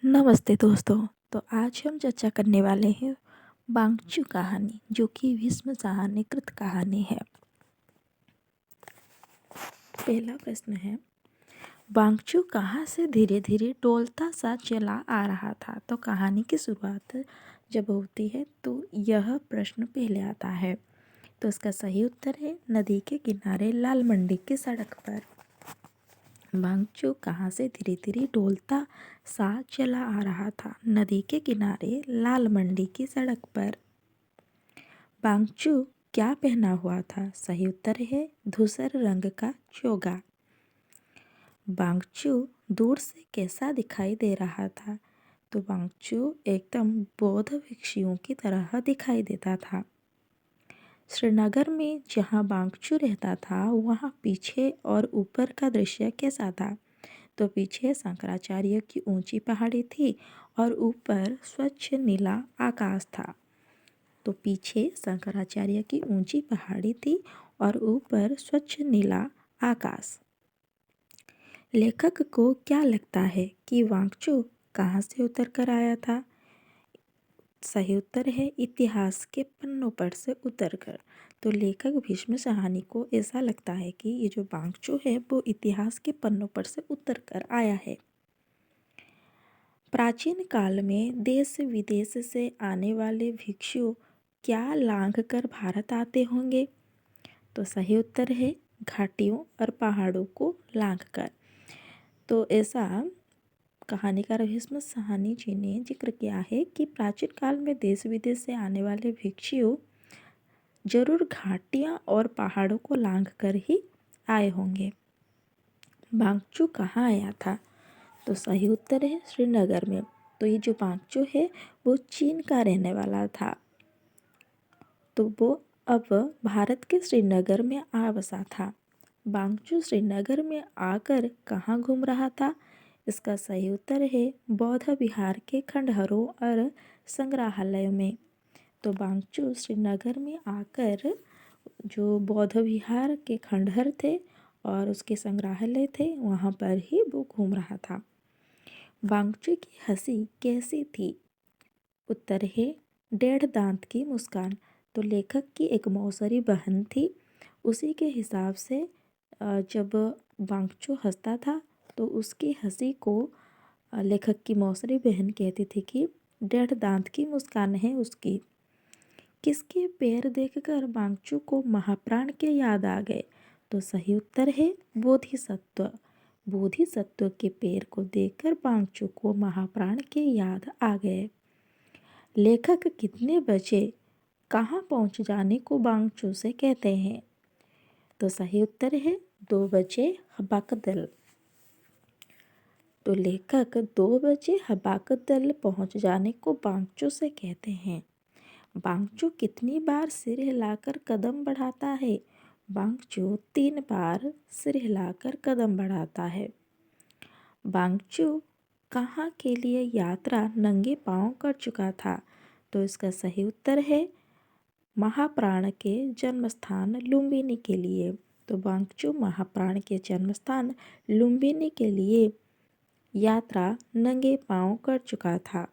नमस्ते दोस्तों। तो आज हम चर्चा करने वाले हैं वांगचू कहानी, जो कि भीष्म शाह ने कृत कहानी है। पहला प्रश्न है, वांगचू कहाँ से धीरे धीरे डोलता सा चला आ रहा था। तो कहानी की शुरुआत जब होती है तो यह प्रश्न पहले आता है। तो इसका सही उत्तर है नदी के किनारे लाल मंडी की सड़क पर। वांगचू कहाँ से धीरे धीरे डोलता सा चला आ रहा था। नदी के किनारे लाल मंडी की सड़क पर। वांगचू क्या पहना हुआ था। सही उत्तर है धूसर रंग का चोगा। वांगचू दूर से कैसा दिखाई दे रहा था। तो वांगचू एकदम बौद्ध भिक्षुओं की तरह दिखाई देता था। श्रीनगर में जहाँ वांगचू रहता था वहाँ पीछे और ऊपर का दृश्य कैसा था। तो पीछे शंकराचार्य की ऊंची पहाड़ी थी और ऊपर स्वच्छ नीला आकाश था। तो पीछे शंकराचार्य की ऊंची पहाड़ी थी और ऊपर स्वच्छ नीला आकाश। लेखक को क्या लगता है कि वांगचू कहाँ से उतर कर आया था। सही उत्तर है इतिहास के पन्नों पर से उतरकर। तो लेखक भीष्म शाहनी को ऐसा लगता है कि ये जो वांगचू है वो इतिहास के पन्नों पर से उतर कर आया है। प्राचीन काल में देश विदेश से आने वाले भिक्षु क्या लांघ कर भारत आते होंगे। तो सही उत्तर है घाटियों और पहाड़ों को लांघ कर। तो ऐसा कहानीकार भीष्म शाहनी जी ने जिक्र किया है कि प्राचीन काल में देश विदेश से आने वाले भिक्षु जरूर घाटियाँ और पहाड़ों को लांघ कर ही आए होंगे। वांगचू कहाँ आया था। तो सही उत्तर है श्रीनगर में। तो ये जो वांगचू है वो चीन का रहने वाला था। तो वो अब भारत के श्रीनगर में आ बसा था। वांगचू श्रीनगर में आकर कहाँ घूम रहा था। इसका सही उत्तर है बौद्ध विहार के खंडहरों और संग्रहालयों में। तो वांगचू श्रीनगर में आकर जो बौद्ध विहार के खंडहर थे और उसके संग्रहालय थे वहाँ पर ही वो घूम रहा था। वांगचू की हंसी कैसी थी। उत्तर है डेढ़ दांत की मुस्कान। तो लेखक की एक मौसरी बहन थी, उसी के हिसाब से जब वांगचू हंसता था तो उसकी हंसी को लेखक की मौसरी बहन कहती थी कि डेढ़ दांत की मुस्कान है उसकी। किसके पैर देखकर वांगचू को महाप्राण के याद आ गए। तो सही उत्तर है बोधिसत्व। बोधिसत्व के पैर को देखकर वांगचू को महाप्राण के याद आ गए। लेखक कितने बजे कहाँ पहुँच जाने को वांगचू से कहते हैं। तो सही उत्तर है 2 बजे हबाकदल। तो लेखक 2 बजे हबाकदल पहुँच जाने को वांगचू से कहते हैं। वांगचू कितनी बार सिर हिलाकर कदम बढ़ाता है। वांगचू 3 बार सिर हिलाकर कदम बढ़ाता है। वांगचू कहाँ के लिए यात्रा नंगे पांव कर चुका था। तो इसका सही उत्तर है महाप्राण के जन्मस्थान लुम्बिनी के लिए। तो वांगचू महाप्राण के जन्मस्थान लुम्बिनी के लिए यात्रा नंगे पांव कर चुका था।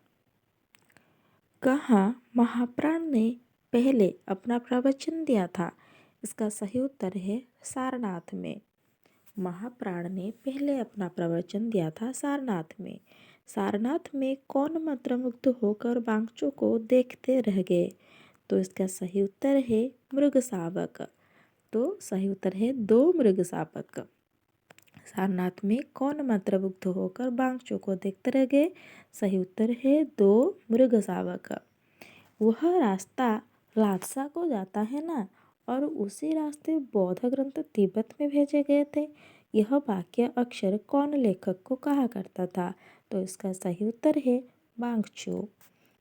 कहाँ महाप्राण ने पहले अपना प्रवचन दिया था। इसका सही उत्तर है सारनाथ में। महाप्राण ने पहले अपना प्रवचन दिया था सारनाथ में। सारनाथ में कौन मंत्रमुग्ध होकर वांगचू को देखते रह गए। तो इसका सही उत्तर है मृग शावक। तो सही उत्तर है 2 मृग शावक। सारनाथ में कौन मंत्रमुग्ध होकर वांगचू को देखते रह गए। सही उत्तर है 2 मृग शावक। वह रास्ता लात्सा को जाता है ना, और उसी रास्ते बौद्ध ग्रंथ तिब्बत में भेजे गए थे। यह वाक्य अक्षर कौन लेखक को कहा करता था। तो इसका सही उत्तर है वांगचू।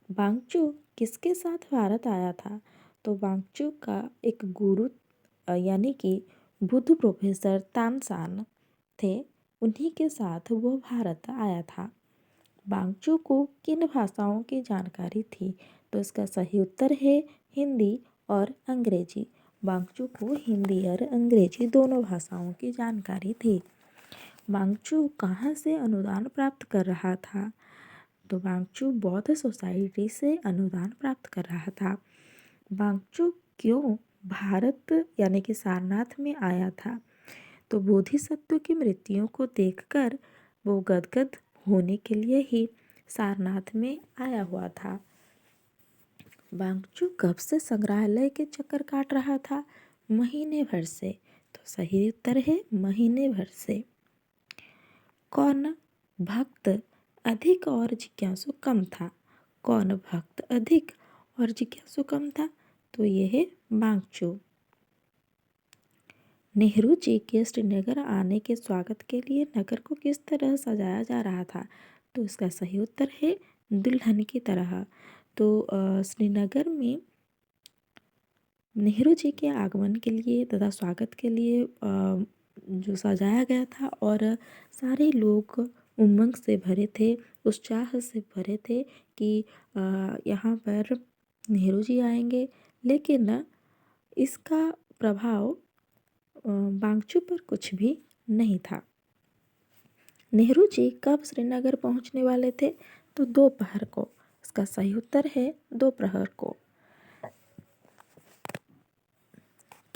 वांगचू किसके साथ भारत आया था। तो वांगचू का एक गुरु यानी कि बुद्ध प्रोफेसर तानसान थे, उन्हीं के साथ वो भारत आया था। वांगचू को किन भाषाओं की जानकारी थी। तो इसका सही उत्तर है हिंदी और अंग्रेजी। वांगचू को हिंदी और अंग्रेजी दोनों भाषाओं की जानकारी थी। वांगचू कहाँ से अनुदान प्राप्त कर रहा था। तो वांगचू बौद्ध सोसाइटी से अनुदान प्राप्त कर रहा था। वांगचू क्यों भारत यानी कि सारनाथ में आया था? तो बोधिसत्व की मृत्यु को देखकर वो गदगद होने के लिए ही सारनाथ में आया हुआ था। वांगचू कब से संग्रहालय के चक्कर काट रहा था? महीने भर से। तो सही उत्तर है महीने भर से। कौन भक्त अधिक और जिज्ञासु कम था? कौन भक्त अधिक और जिज्ञासु कम था? तो यह है वांगचू। नेहरू जी के श्रीनगर आने के स्वागत के लिए नगर को किस तरह सजाया जा रहा था? तो इसका सही उत्तर है दुल्हन की तरह। तो श्रीनगर में नेहरू जी के आगमन के लिए तथा स्वागत के लिए जो सजाया गया था और सारे लोग उमंग से भरे थे, उत्साह से भरे थे कि यहाँ पर नेहरू जी आएंगे। लेकिन इसका प्रभाव वांगचू पर कुछ भी नहीं था। नेहरू जी कब श्रीनगर पहुँचने वाले थे? तो दोपहर को। इसका सही उत्तर है दोपहर को।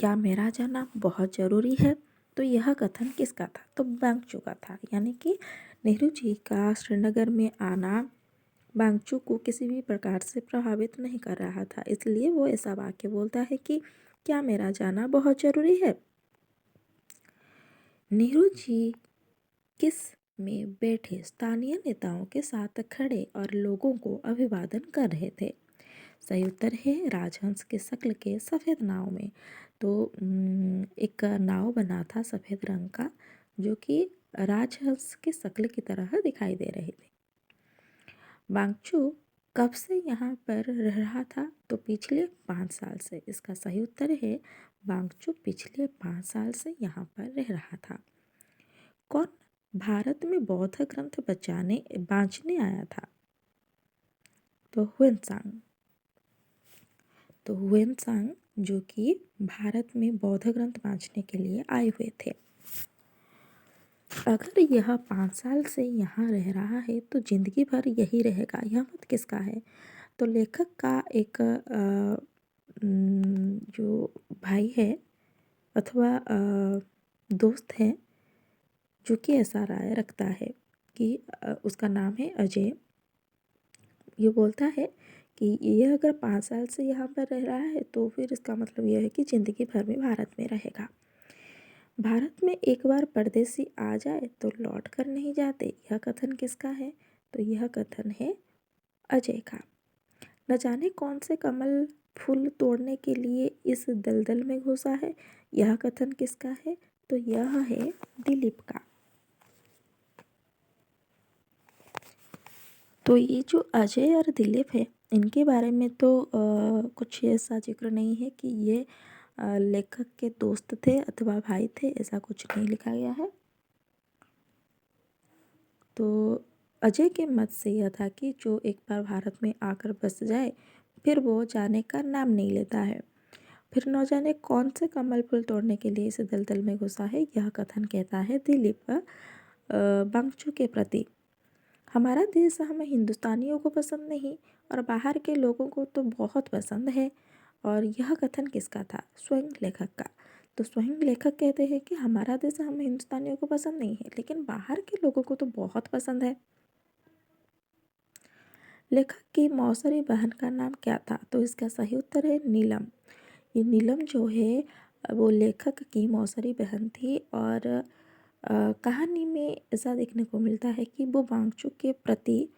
क्या मेरा जाना बहुत ज़रूरी है? तो यह कथन किसका था? तो वांगचू का था। यानी कि नेहरू जी का श्रीनगर में आना वांगचू को किसी भी प्रकार से प्रभावित नहीं कर रहा था, इसलिए वो ऐसा वाक्य बोलता है कि क्या मेरा जाना बहुत ज़रूरी है। नेहरू जी किस में बैठे स्थानीय नेताओं के साथ खड़े और लोगों को अभिवादन कर रहे थे? सही उत्तर है राजहंस के शक्ल के सफ़ेद नाव में। तो एक नाव बना था सफ़ेद रंग का, जो कि राजहंस के शक्ल की तरह दिखाई दे रही थी। वांगचू कब से यहाँ पर रह रहा था? तो पिछले 5 साल से। इसका सही उत्तर है वांगचू पिछले 5 साल से यहाँ पर रह रहा था। कौन भारत में बौद्ध ग्रंथ बांचने आया था? तो हुएनसांग। तो हुएनसांग जो कि भारत में बौद्ध ग्रंथ बांचने के लिए आए हुए थे। अगर यह 5 साल से यहाँ रह रहा है तो जिंदगी भर यही रहेगा, यह मत किसका है? तो लेखक का एक जो भाई है अथवा दोस्त है जो कि ऐसा राय रखता है कि उसका नाम है अजय। ये बोलता है कि ये अगर 5 साल से यहाँ पर रह रहा है तो फिर इसका मतलब यह है कि ज़िंदगी भर में भारत में रहेगा। भारत में एक बार परदेसी आ जाए तो लौट कर नहीं जाते, यह कथन किसका है? तो यह कथन है अजय का। न जाने कौन से कमल फूल तोड़ने के लिए इस दलदल में घुसा है, यह कथन किसका है? तो यह है दिलीप का। तो ये जो अजय और दिलीप है इनके बारे में तो कुछ ऐसा जिक्र नहीं है कि ये लेखक के दोस्त थे अथवा भाई थे, ऐसा कुछ नहीं लिखा गया है। तो अजय के मत से यह था कि जो एक बार भारत में आकर बस जाए फिर वो जाने का नाम नहीं लेता है। फिर न जाने कौन से कमल फूल तोड़ने के लिए इस दलदल में घुसा है, यह कथन कहता है दिलीप वांगचू के प्रति। हमारा देश हमें हिंदुस्तानियों को पसंद नहीं और बाहर के लोगों को तो बहुत पसंद है। और यह कथन किसका था? स्वयं लेखक का। तो स्वयं लेखक कहते हैं कि हमारा देश हमें हिंदुस्तानियों को पसंद नहीं है लेकिन बाहर के लोगों को तो बहुत पसंद है। लेखक की मौसरी बहन का नाम क्या था? तो इसका सही उत्तर है नीलम। ये नीलम जो है वो लेखक की मौसरी बहन थी और कहानी में ऐसा देखने को मिलता है कि वो वांगचू के प्रति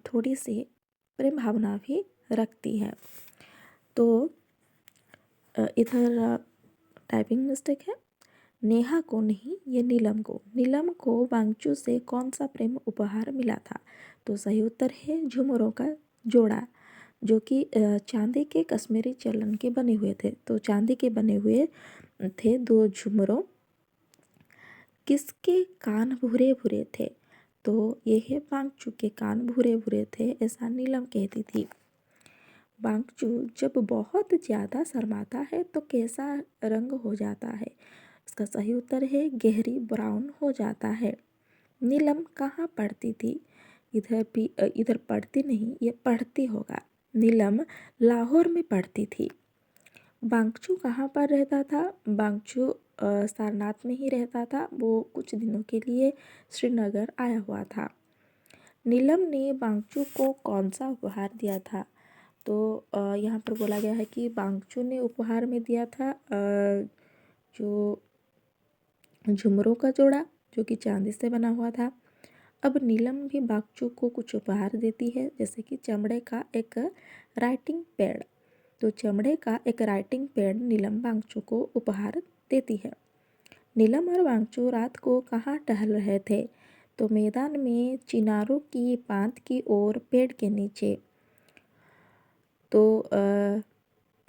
थोड़ी सी प्रेम भावना भी रखती है। तो इधर टाइपिंग मिस्टेक है। नेहा को नहीं, ये नीलम को। नीलम को वांगचू से कौन सा प्रेम उपहार मिला था? तो सही उत्तर है झुमरों का जोड़ा, जो कि चांदी के कश्मीरी चलन के बने हुए थे। तो चांदी के बने हुए थे 2 झुमरों। किसके कान भूरे भूरे थे? तो ये है वांगचू के कान भूरे भूरे थे, ऐसा नीलम कहती थी। वांगचू जब बहुत ज़्यादा शर्माता है तो कैसा रंग हो जाता है? इसका सही उत्तर है गहरी ब्राउन हो जाता है। नीलम कहाँ पढ़ती थी? इधर भी इधर पढ़ती नहीं, ये पढ़ती होगा। नीलम लाहौर में पढ़ती थी। बांगचू कहाँ पर रहता था? बांगचू सारनाथ में ही रहता था। वो कुछ दिनों के लिए श्रीनगर आया हुआ था। नीलम ने बांगचू को कौन सा उपहार दिया था? तो यहाँ पर बोला गया है कि बांगचू ने उपहार में दिया था जो झुमरों का जोड़ा, जो कि चांदी से बना हुआ था। अब नीलम भी बांगचू को कुछ उपहार देती है, जैसे कि चमड़े का एक राइटिंग पैड। तो चमड़े का एक राइटिंग पैड नीलम बांगचू को उपहार देती है। नीलम और बांगचू रात को कहाँ टहल रहे थे? तो मैदान में चिनारों की पांत की ओर पेड़ के नीचे। तो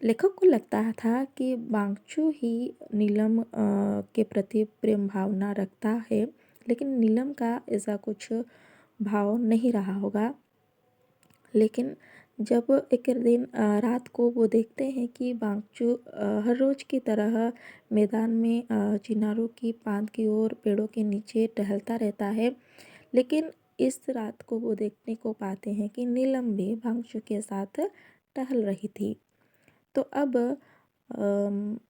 लेखक को लगता था कि बांगचू ही नीलम के प्रति प्रेम भावना रखता है, लेकिन नीलम का ऐसा कुछ भाव नहीं रहा होगा। लेकिन जब एक दिन रात को वो देखते हैं कि बांगचू हर रोज़ की तरह मैदान में चिनारों की पांत की ओर पेड़ों के नीचे टहलता रहता है, लेकिन इस रात को वो देखने को पाते हैं कि नीलम भी बांगचू के साथ टहल रही थी। तो अब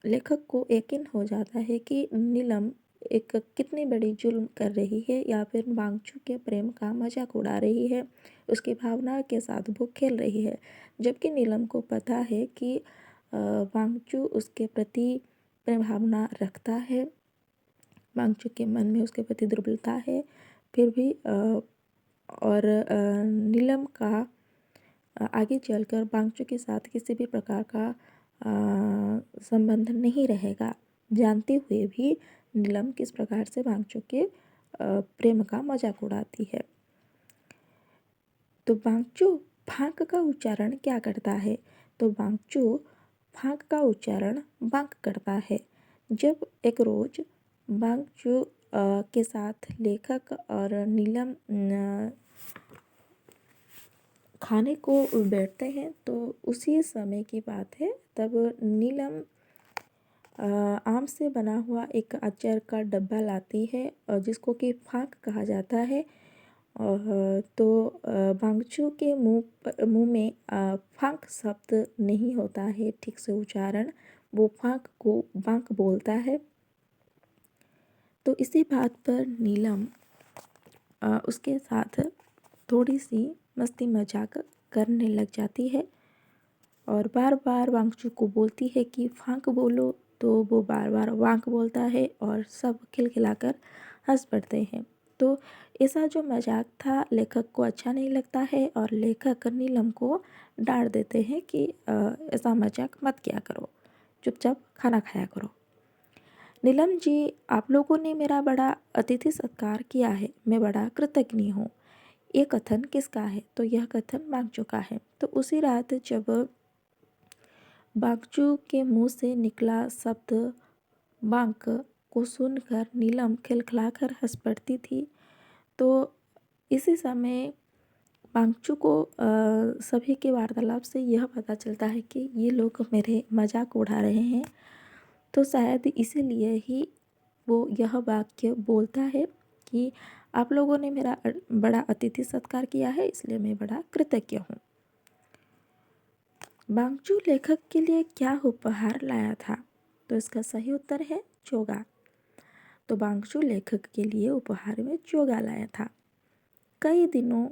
लेखक को यकीन हो जाता है कि नीलम एक कितनी बड़ी जुल्म कर रही है, या फिर बांगचू के प्रेम का मजाक उड़ा रही है, उसकी भावना के साथ वो खेल रही है। जबकि नीलम को पता है कि बांगचू उसके प्रति प्रेम भावना रखता है, बांगचू के मन में उसके प्रति दुर्बलता है, फिर भी और नीलम का आगे चलकर बांगचू के साथ किसी भी प्रकार का संबंध नहीं रहेगा, जानते हुए भी नीलम किस प्रकार से बांगचू के प्रेम का मजाक उड़ाती है। तो बांगचू फांक का उच्चारण क्या करता है? तो बांगचू फांक का उच्चारण बांक करता है। जब एक रोज बांगचू के साथ लेखक और नीलम खाने को बैठते हैं, तो उसी समय की बात है। तब नीलम आम से बना हुआ एक अचार का डब्बा लाती है, और जिसको कि फांक कहा जाता है। और तो बांगचू के मुंह में फांक शब्द नहीं होता है ठीक से उच्चारण, वो फांक को बांक बोलता है। तो इसी बात पर नीलम उसके साथ थोड़ी सी मस्ती मजाक करने लग जाती है, और बार बार बांगचू को बोलती है कि फांक बोलो, तो वो बार बार वांक बोलता है और सब खिलखिलाकर हंस पड़ते हैं। तो ऐसा जो मजाक था लेखक को अच्छा नहीं लगता है, और लेखक नीलम को डांट देते हैं कि ऐसा मजाक मत किया करो, चुपचाप खाना खाया करो। नीलम जी, आप लोगों ने मेरा बड़ा अतिथि सत्कार किया है, मैं बड़ा कृतज्ञ हूँ। ये कथन किसका है? तो यह कथन बांगचू का है। तो उसी रात जब बांगचू के मुंह से निकला शब्द बांक को सुनकर नीलम खिलखिलाकर हंस पड़ती थी। तो इसी समय बांगचू को सभी के वार्तालाप से यह पता चलता है कि ये लोग मेरे मजाक उड़ा रहे हैं। तो शायद इसीलिए ही वो यह वाक्य बोलता है कि आप लोगों ने मेरा बड़ा अतिथि सत्कार किया है, इसलिए मैं बड़ा कृतज्ञ हूँ। बांगचू लेखक के लिए क्या उपहार लाया था? तो इसका सही उत्तर है चोगा। तो बांगचू लेखक के लिए उपहार में चोगा लाया था। कई दिनों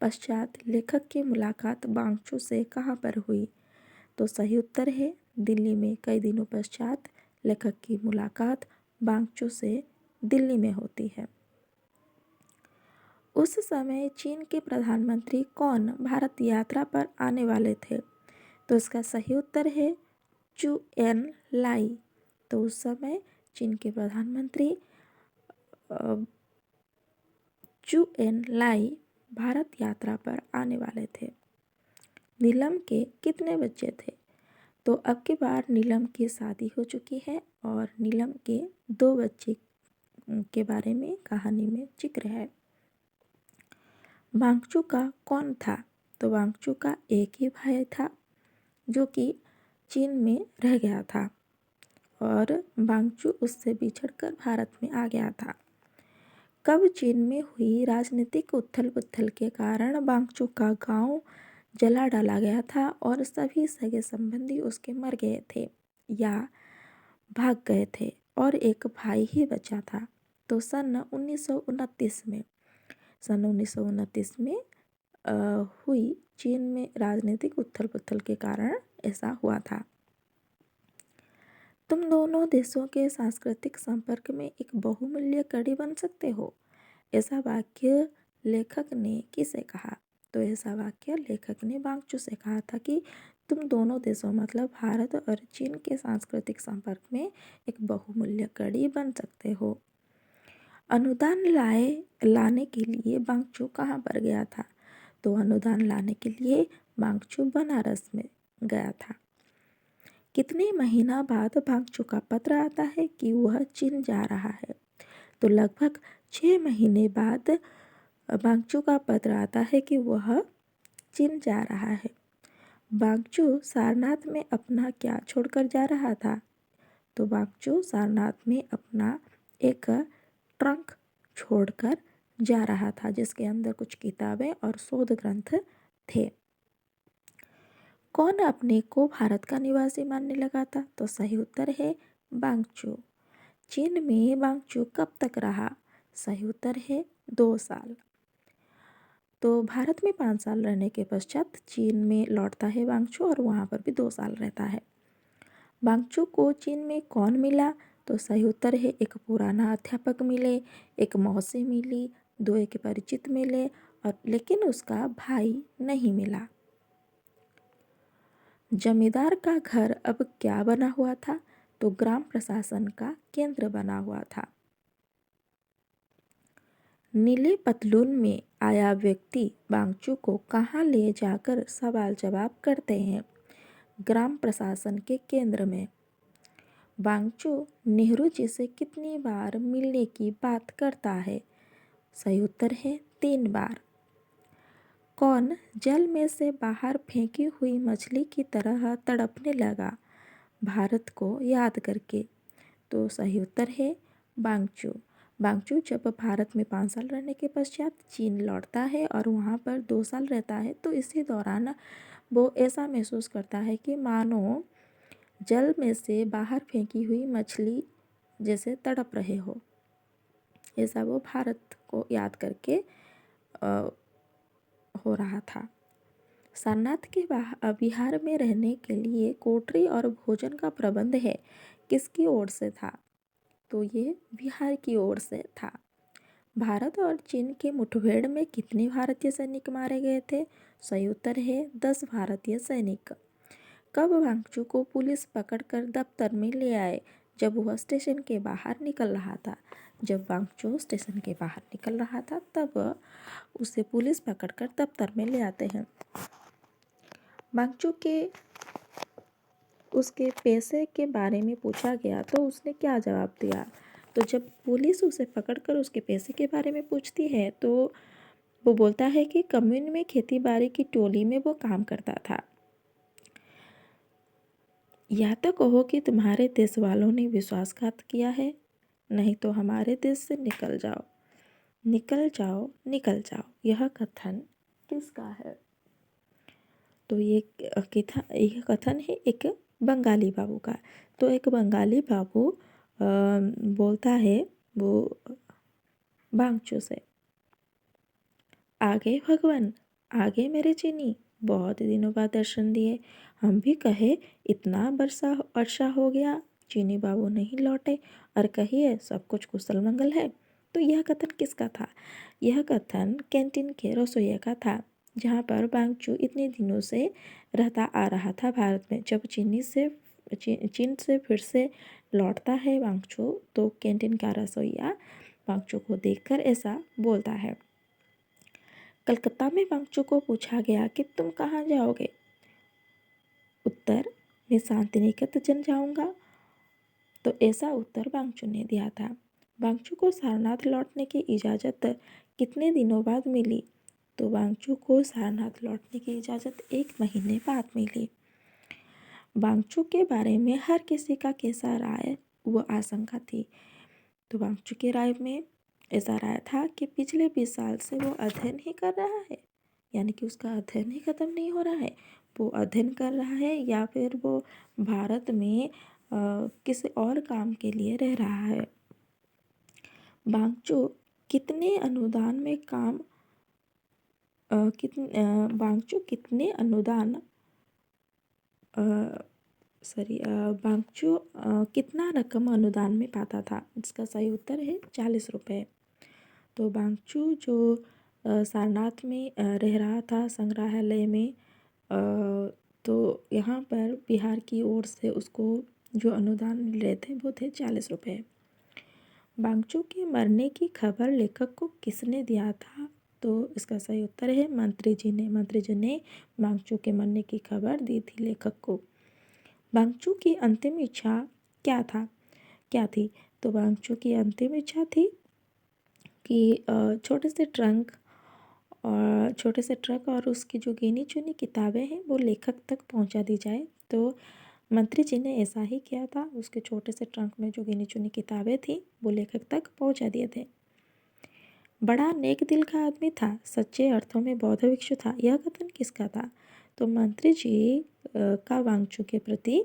पश्चात लेखक की मुलाकात बांगचू से कहाँ पर हुई? तो सही उत्तर है दिल्ली में। कई दिनों पश्चात लेखक की मुलाकात बांगचू से दिल्ली में होती है। उस समय चीन के प्रधानमंत्री कौन भारत यात्रा पर आने वाले थे? तो इसका सही उत्तर है चू एन लाई। तो उस समय चीन के प्रधानमंत्री चू एन लाई भारत यात्रा पर आने वाले थे। नीलम के कितने बच्चे थे? तो अब की बार नीलम की शादी हो चुकी है, और नीलम के 2 बच्चे के बारे में कहानी में जिक्र है। बांगचू का कौन था? तो बांगचू का एक ही भाई था, जो कि चीन में रह गया था, और बांगचू उससे बिछड़कर भारत में आ गया था। कब चीन में हुई राजनीतिक उथल पुथल के कारण वांगचू का गांव जला डाला गया था और सभी सगे संबंधी उसके मर गए थे या भाग गए थे और एक भाई ही बचा था। तो सन 1929 में हुई चीन में राजनीतिक उथल पुथल के कारण ऐसा हुआ था। तुम दोनों देशों के सांस्कृतिक संपर्क में एक बहुमूल्य कड़ी बन सकते हो। ऐसा वाक्य लेखक ने किसे कहा? तो ऐसा वाक्य लेखक ने वांगचू से कहा था कि तुम दोनों देशों मतलब भारत और चीन के सांस्कृतिक संपर्क में एक बहुमूल्य कड़ी बन सकते हो। अनुदान लाने के लिए वांगचू कहाँ पर गया था? तो अनुदान लाने के लिए वांगचू बनारस में गया था। कितने महीना बाद वांगचू का पत्र आता है कि वह चीन जा रहा है? तो लगभग 6 महीने बाद वांगचू का पत्र आता है कि वह चीन जा रहा है। वांगचू सारनाथ में अपना क्या छोड़कर जा रहा था? तो वांगचू सारनाथ में अपना एक ट्रंक छोड़कर जा रहा था जिसके अंदर कुछ किताबें और शोध ग्रंथ थे। कौन अपने को भारत का निवासी मानने लगा था? तो सही उत्तर है वांगचू। चीन में वांगचू कब तक रहा? सही उत्तर है 2 साल। तो भारत में 5 साल रहने के पश्चात चीन में लौटता है वांगचू और वहाँ पर भी 2 साल रहता है। वांगचू को चीन में कौन मिला? तो सही उत्तर है एक पुराना अध्यापक मिले, एक मौसी मिली, 2 एक परिचित मिले और लेकिन उसका भाई नहीं मिला। जमींदार का घर अब क्या बना हुआ था? तो ग्राम प्रशासन का केंद्र बना हुआ था। नीले पतलून में आया व्यक्ति वांगचू को कहाँ ले जाकर सवाल जवाब करते हैं? ग्राम प्रशासन के केंद्र में। वांगचू नेहरू जी से कितनी बार मिलने की बात करता है? सही उत्तर है 3 बार। कौन जल में से बाहर फेंकी हुई मछली की तरह तड़पने लगा भारत को याद करके? तो सही उत्तर है वांगचू। वांगचू जब भारत में 5 साल रहने के पश्चात चीन लौटता है और वहाँ पर 2 साल रहता है तो इसी दौरान वो ऐसा महसूस करता है कि मानो जल में से बाहर फेंकी हुई मछली जैसे तड़प रहे हो। ऐसा वो भारत को याद करके हो रहा था। सारनाथ के बिहार में रहने के लिए कोठरी और भोजन का प्रबंध है किसकी ओर से था? तो ये बिहार की ओर से था। भारत और चीन के मुठभेड़ में कितने भारतीय सैनिक मारे गए थे? सही उत्तर है 10 भारतीय सैनिक। कब वांगचू को पुलिस पकड़कर दफ्तर में ले आए? जब वह स्टेशन के बाहर निकल रहा था। जब वांगचू स्टेशन के बाहर निकल रहा था तब उसे पुलिस पकड़कर दफ्तर में ले आते हैं। वांगचू के उसके पैसे के बारे में पूछा गया तो उसने क्या जवाब दिया? तो जब पुलिस उसे पकड़कर उसके पैसे के बारे में पूछती है तो वो बोलता है कि कम्यून में खेती बाड़ी की टोली में वो काम करता था। या तो कहो कि तुम्हारे देश वालों ने विश्वासघात किया है, नहीं तो हमारे देश से निकल जाओ, निकल जाओ, निकल जाओ। यह कथन किसका है? तो ये कथन है एक बंगाली बाबू का। तो एक बंगाली बाबू बोलता है वो वांगचू से, आगे भगवान, आगे मेरे चीनी, बहुत दिनों बाद दर्शन दिए। हम भी कहे इतना वर्षा हो गया, चीनी बाबू नहीं लौटे और कहिए सब कुछ कुशल मंगल है। तो यह कथन किसका था? यह कथन कैंटीन के रसोइया का था जहाँ पर वांगचू इतने दिनों से रहता आ रहा था भारत में। जब चीन से फिर से लौटता है वांगचू तो कैंटीन का रसोइया वांगचू को देखकर ऐसा बोलता है। कलकत्ता में वांगचू को पूछा गया कि तुम कहाँ जाओगे? उत्तर, मैं शांतिनिकेतन जाऊंगा। तो ऐसा उत्तर वांगचू ने दिया था। वांगचू को सारनाथ लौटने की इजाज़त कितने दिनों बाद मिली? तो वांगचू को सारनाथ लौटने की इजाज़त 1 महीने बाद मिली। वांगचू के बारे में हर किसी का कैसा राय व आशंका थी? तो वांगचू की राय में ऐसा राय था कि पिछले 20 साल से वो अध्ययन ही कर रहा है, यानी कि उसका अध्ययन ही ख़त्म नहीं हो रहा है। वो अध्ययन कर रहा है या फिर वो भारत में किसी और काम के लिए रह रहा है। बांगचू कितने अनुदान में काम बांगचू कितने अनुदान बांगचू कितना रकम अनुदान में पाता था? इसका सही उत्तर है 40 रुपये। तो बांगचू जो सारनाथ में रह रहा था संग्रहालय में, तो यहाँ पर बिहार की ओर से उसको जो अनुदान मिल रहे थे वो थे 40 रुपये। बांगचू के मरने की खबर लेखक को किसने दिया था? तो इसका सही उत्तर है मंत्री जी ने। मंत्री जी ने बांगचू के मरने की खबर दी थी लेखक को। बांगचू की अंतिम इच्छा क्या थी? तो बांगचू की अंतिम इच्छा थी कि छोटे से ट्रक और उसकी जो गिनी चुनी किताबें हैं वो लेखक तक पहुंचा दी जाए। तो मंत्री जी ने ऐसा ही किया था। उसके छोटे से ट्रंक में जो गिनी चुनी किताबें थी वो लेखक तक पहुंचा दिए थे। बड़ा नेक दिल का आदमी था, सच्चे अर्थों में बौद्ध भिक्षु था, यह कथन किसका था? तो मंत्री जी का बांगचू के प्रति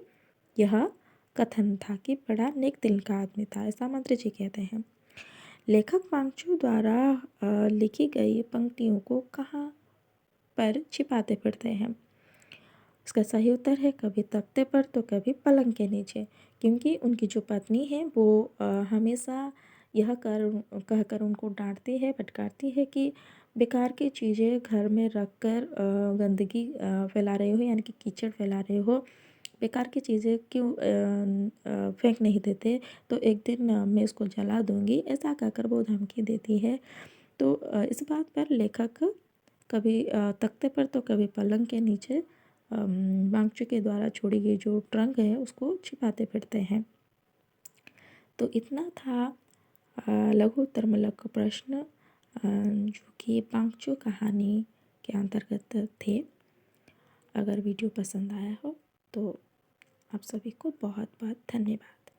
यह कथन था कि बड़ा नेक दिल का आदमी था, ऐसा मंत्री जी कहते हैं। लेखक बांगचू द्वारा लिखी गई पंक्तियों को कहाँ पर छिपाते फिरते हैं? इसका सही उत्तर है कभी तख्ते पर तो कभी पलंग के नीचे, क्योंकि उनकी जो पत्नी है वो हमेशा यह कहकर उनको डांटती है, फटकारती है कि बेकार की चीज़ें घर में रख कर गंदगी फैला रहे हो, यानी कि कीचड़ फैला रहे हो, बेकार की चीज़ें क्यों फेंक नहीं देते, तो एक दिन मैं इसको जला दूंगी, ऐसा कहकर वो धमकी देती है। तो इस बात पर लेखक कभी तख्ते पर तो कभी पलंग के नीचे बांगचू के द्वारा छोड़ी गई जो ट्रंक है उसको छिपाते फिरते हैं। तो इतना था लघु उत्तर मूलक प्रश्न जो कि बांगचू कहानी के अंतर्गत थे। अगर वीडियो पसंद आया हो तो आप सभी को बहुत बहुत धन्यवाद।